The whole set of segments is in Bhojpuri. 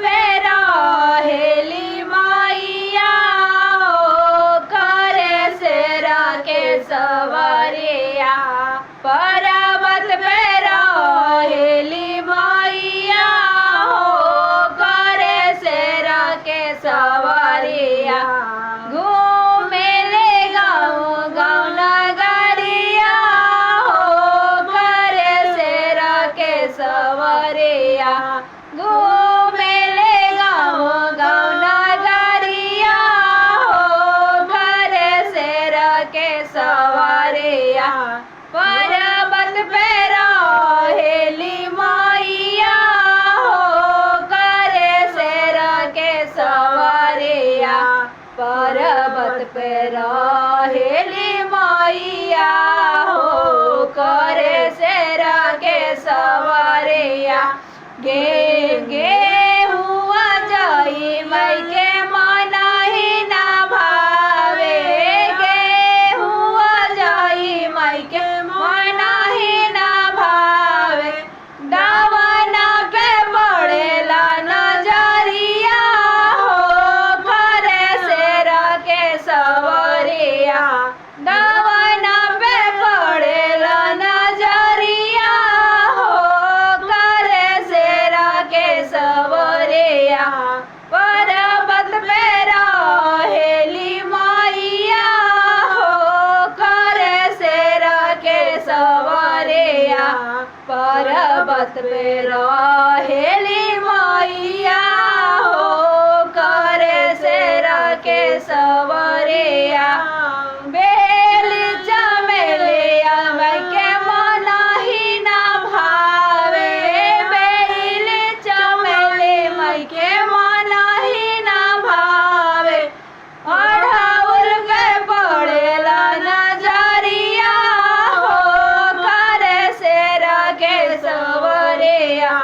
पे रहेली मैया हो करे शेरा के सवरिया। पर्वत पे रहेली मैया हो करे शेरा के सवरिया। घूमेले गाँव गाँव नगरिया हो करे शेरा के सवरिया। घूमेले गाँव गाँव नगरिया हो करे शेरा के सवरिया। पर्वत पे रहेली मैया हो करे शेरा के सवरिया। पर्वत पे रहेली मैया हो करे शेरा के सवरिया। गे हुआ जाई मई के मना ही ना भावे। गे हुआ जाई मई के मना ही ना भावे। दावना पे पड़ेला नजरिया हो करे शेरा के सवरिया। दावना पे पड़ेला नजरिया हो करे शेरा के सवरिया। पर्वत पे रहेली मैया हो करे शेरा के सवरिया। पर्वत पे रहेली मैया हो करे शेरा के सवरिया। बेल चमेलिया मई के मना ही ना भावे। बेल चमेली मई के मना ही ना भावे। अढ़ाउल पे पड़ेला नजरिया हो करे शेरा के सवरिया।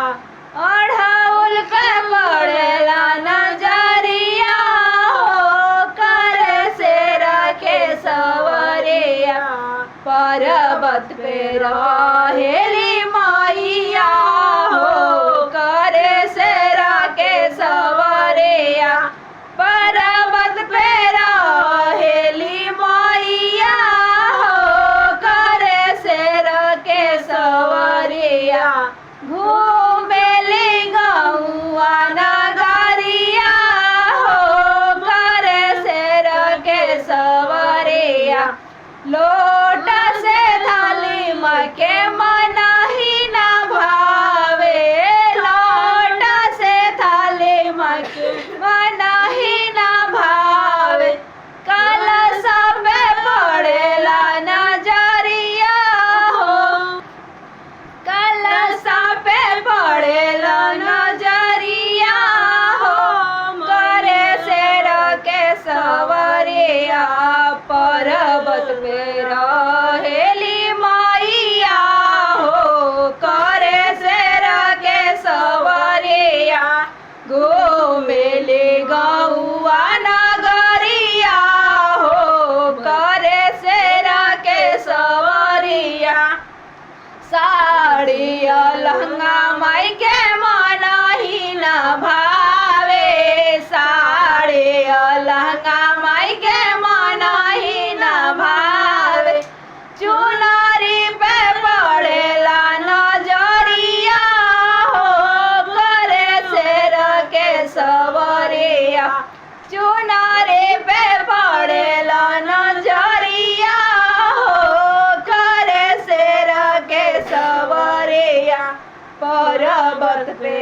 अढ़ाउल पे पड़ेला नजरिया हो करे शेरा के सवरिया। पर्वत पे रहेली मैया हो करे शेरा के सवरिया। पर्वत पे रहेली मैया हो करे शेरा के सवरिया। घूमेली गौआ नगरिया हो करे शेरा के सवरिया। लोटा से थाली माँ के मना ही ना भावे। लोटा से थाली माँ के मना ही ना भावे। कलशा पे पड़ेला नजरिया हो। कलशा पे पड़ेला नजरिया हो करे शेरा के सवरिया। पर्वत पे रहेली मैया हो करे शेरा के सवरिया। घूमेली गौआ नगरिया हो करे शेरा के सवरिया। साड़ी लहंगा माई के मना ही ना भावे। साड़ी लहंगा माई के मना ही ना भावे। चुनरी पे पड़ेला नजरिया हो करे शेरा के सवरिया। चुनरी पे पड़ेला नजरिया हो करे शेरा के सवरिया। पर्वत पे